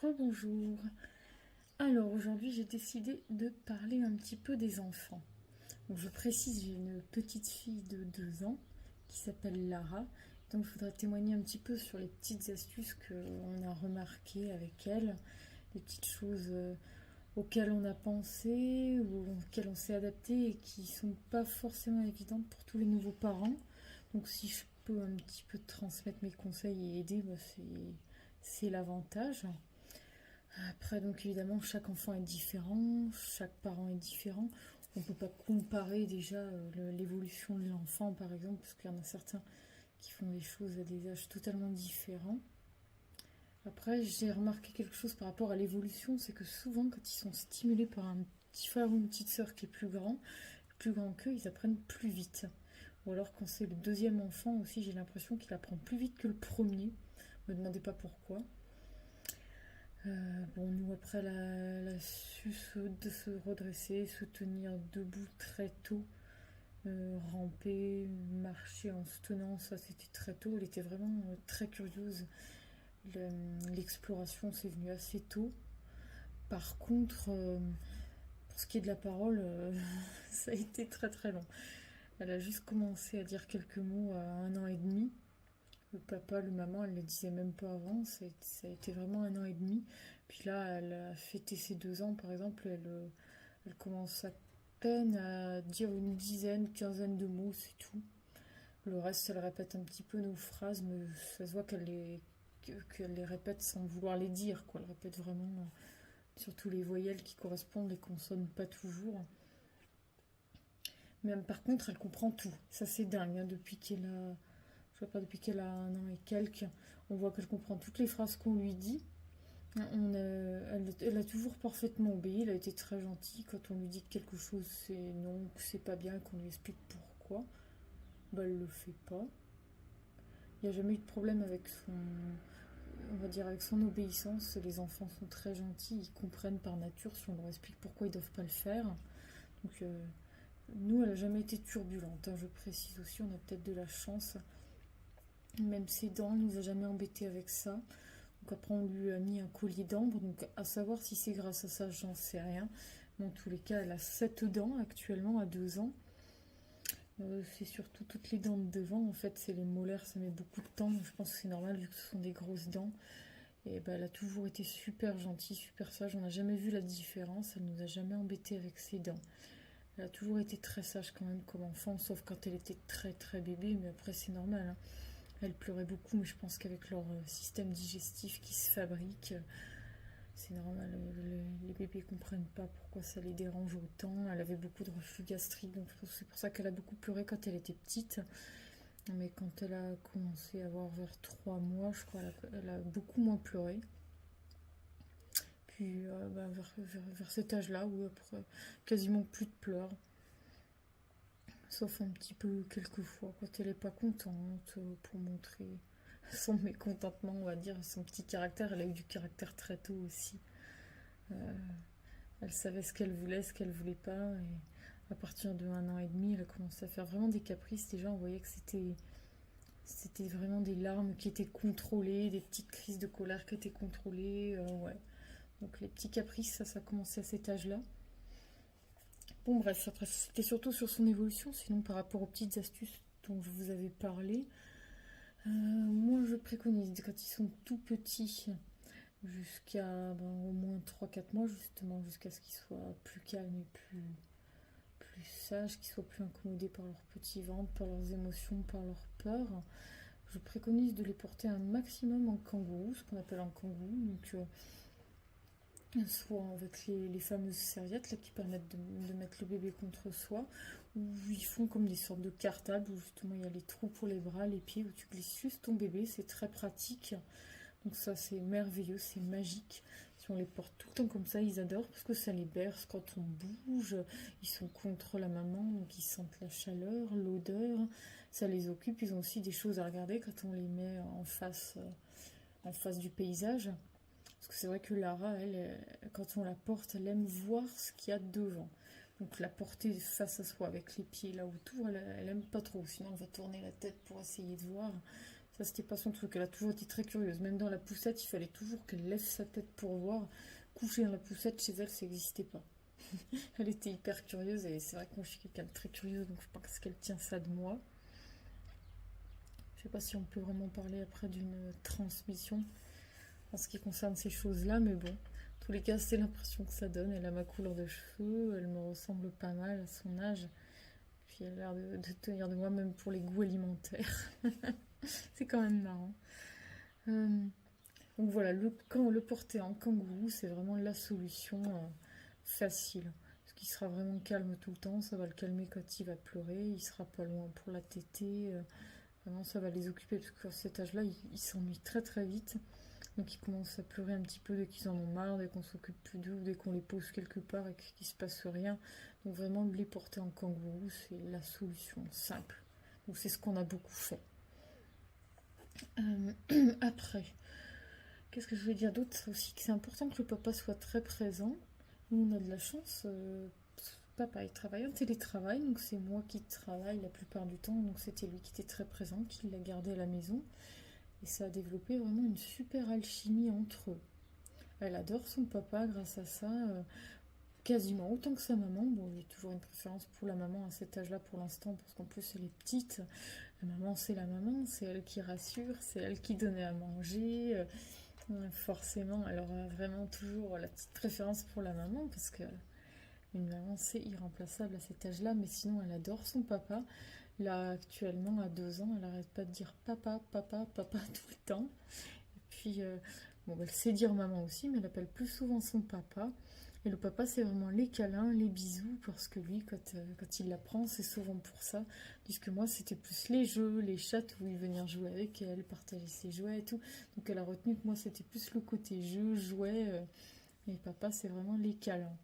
Rebonjour. Alors aujourd'hui j'ai décidé de parler un petit peu des enfants. Donc, je précise, j'ai une petite fille de 2 ans qui s'appelle Lara. Donc je voudrais témoigner un petit peu sur les petites astuces qu'on a remarquées avec elle, les petites choses auxquelles on a pensé ou auxquelles on s'est adapté et qui sont pas forcément évidentes pour tous les nouveaux parents. Donc si je peux un petit peu transmettre mes conseils et aider, c'est l'avantage. Après, donc évidemment, chaque enfant est différent, chaque parent est différent. On ne peut pas comparer déjà l'évolution de l'enfant, par exemple, parce qu'il y en a certains qui font des choses à des âges totalement différents. Après, j'ai remarqué quelque chose par rapport à l'évolution, c'est que souvent, quand ils sont stimulés par un petit frère ou une petite sœur qui est plus grand qu'eux, ils apprennent plus vite. Ou alors, quand c'est le deuxième enfant aussi, j'ai l'impression qu'il apprend plus vite que le premier. Ne me demandez pas pourquoi. Bon, nous, après, elle a su de se redresser, se tenir debout très tôt, ramper, marcher en se tenant, ça c'était très tôt. Elle était vraiment très curieuse. L'exploration, c'est venu assez tôt. Par contre, pour ce qui est de la parole, ça a été très très long. Elle a juste commencé à dire quelques mots à 1 an et demi. Le papa, le maman, elle ne le disait même pas avant. Ça a été vraiment 1 an et demi. Puis là, elle a fêté ses 2 ans, par exemple. Elle commence à peine à dire une dizaine, quinzaine de mots, c'est tout. Le reste, elle répète un petit peu nos phrases, mais ça se voit qu'elle les répète sans vouloir les dire, quoi. Elle répète vraiment, surtout les voyelles qui correspondent, les consonnes pas toujours. Mais par contre, elle comprend tout. Ça, c'est dingue, hein, je sais pas, depuis qu'elle a 1 an et quelques, on voit qu'elle comprend toutes les phrases qu'on lui dit. Elle a toujours parfaitement obéi, elle a été très gentille. Quand on lui dit que quelque chose c'est non, que c'est pas bien, qu'on lui explique pourquoi, bah elle le fait pas. Il n'y a jamais eu de problème avec on va dire avec son obéissance. Les enfants sont très gentils, ils comprennent par nature si on leur explique pourquoi ils doivent pas le faire. Donc nous, elle a jamais été turbulente, hein, je précise aussi, on a peut-être de la chance. Même ses dents, elle nous a jamais embêtés avec ça. Donc après, on lui a mis un collier d'ambre. Donc à savoir si c'est grâce à ça, j'en sais rien. Mais en tous les cas, elle a 7 dents actuellement à 2 ans. C'est surtout toutes les dents de devant. En fait, c'est les molaires, ça met beaucoup de temps. Je pense que c'est normal vu que ce sont des grosses dents. Et bah, elle a toujours été super gentille, super sage. On n'a jamais vu la différence. Elle nous a jamais embêtés avec ses dents. Elle a toujours été très sage quand même comme enfant, sauf quand elle était très très bébé. Mais après, c'est normal, hein. Elle pleurait beaucoup, mais je pense qu'avec leur système digestif qui se fabrique, c'est normal. Les bébés comprennent pas pourquoi ça les dérange autant. Elle avait beaucoup de reflux gastrique, donc c'est pour ça qu'elle a beaucoup pleuré quand elle était petite. Mais quand elle a commencé à avoir vers 3 mois, je crois, elle a beaucoup moins pleuré. Puis vers cet âge-là, où après quasiment plus de pleurs. Sauf un petit peu quelquefois, quand elle est pas contente, pour montrer son mécontentement, on va dire, son petit caractère. Elle a eu du caractère très tôt aussi. Euh, Elle savait ce qu'elle voulait, ce qu'elle voulait pas. Et à partir de 1 an et demi, elle a commencé à faire vraiment des caprices. Déjà, on voyait que c'était vraiment des larmes qui étaient contrôlées, des petites crises de colère qui étaient contrôlées. Ouais. Donc les petits caprices, ça a commencé à cet âge-là. Bon, bref, après, c'était surtout sur son évolution. Sinon, par rapport aux petites astuces dont je vous avais parlé, moi, je préconise, quand ils sont tout petits, jusqu'à au moins 3 4 mois, justement, jusqu'à ce qu'ils soient plus calmes et plus sages, qu'ils soient plus incommodés par leur petit ventre, par leurs émotions, par leurs peurs. Je préconise de les porter un maximum en kangourou, ce qu'on appelle un kangourou. Donc, soit avec les fameuses serviettes là, qui permettent de mettre le bébé contre soi, ou ils font comme des sortes de cartables où justement il y a les trous pour les bras, les pieds, où tu glisses juste ton bébé, c'est très pratique. Donc ça c'est merveilleux, c'est magique. Si on les porte tout le temps comme ça, ils adorent parce que ça les berce quand on bouge, ils sont contre la maman, donc ils sentent la chaleur, l'odeur, ça les occupe. Ils ont aussi des choses à regarder quand on les met en face du paysage. Parce que c'est vrai que Lara, quand on la porte, elle aime voir ce qu'il y a devant. Donc la porter face à soi avec les pieds là autour, elle aime pas trop. Sinon elle va tourner la tête pour essayer de voir. Ça, c'était pas son truc. Elle a toujours été très curieuse. Même dans la poussette, il fallait toujours qu'elle lève sa tête pour voir. Coucher dans la poussette, chez elle, ça n'existait pas. Elle était hyper curieuse et c'est vrai que moi, je suis quelqu'un de très curieux, donc je pense qu'elle tient ça de moi. Je sais pas si on peut vraiment parler après d'une transmission en ce qui concerne ces choses-là, mais bon. En tous les cas, c'est l'impression que ça donne. Elle a ma couleur de cheveux, elle me ressemble pas mal à son âge. Puis elle a l'air de tenir de moi, même pour les goûts alimentaires. C'est quand même marrant. Euh, donc voilà, le porter en kangourou, c'est vraiment la solution facile. Parce qu'il sera vraiment calme tout le temps, ça va le calmer quand il va pleurer, il sera pas loin pour la téter. Vraiment, ça va les occuper, parce qu'à cet âge-là, ils s'ennuient très très vite. Donc ils commencent à pleurer un petit peu dès qu'ils en ont marre, dès qu'on s'occupe plus d'eux, ou dès qu'on les pose quelque part et qu'il se passe rien. Donc vraiment, les porter en kangourou, c'est la solution simple. Donc c'est ce qu'on a beaucoup fait. Après, qu'est-ce que je voulais dire d'autre aussi? Que c'est important que le papa soit très présent. Nous, on a de la chance. Papa, il travaille en télétravail, donc c'est moi qui travaille la plupart du temps. Donc c'était lui qui était très présent, qui l'a gardé à la maison. Et ça a développé vraiment une super alchimie entre eux. Elle adore son papa grâce à ça, quasiment autant que sa maman. Bon, j'ai toujours une préférence pour la maman à cet âge-là pour l'instant, parce qu'en plus elle est petite. La maman, c'est elle qui rassure, c'est elle qui donnait à manger. Forcément, elle aura vraiment toujours la petite préférence pour la maman, parce que une maman, c'est irremplaçable à cet âge-là, mais sinon, elle adore son papa. Là, actuellement, à 2 ans, elle n'arrête pas de dire papa, papa, papa tout le temps. Et puis, bon, elle sait dire maman aussi, mais elle appelle plus souvent son papa. Et le papa, c'est vraiment les câlins, les bisous, parce que lui, quand il la prend, c'est souvent pour ça. Puisque moi, c'était plus les jeux, les chats, où il venir jouer avec elle, partager ses jouets et tout. Donc elle a retenu que moi, c'était plus le côté jeu, jouet. Et papa, c'est vraiment les câlins.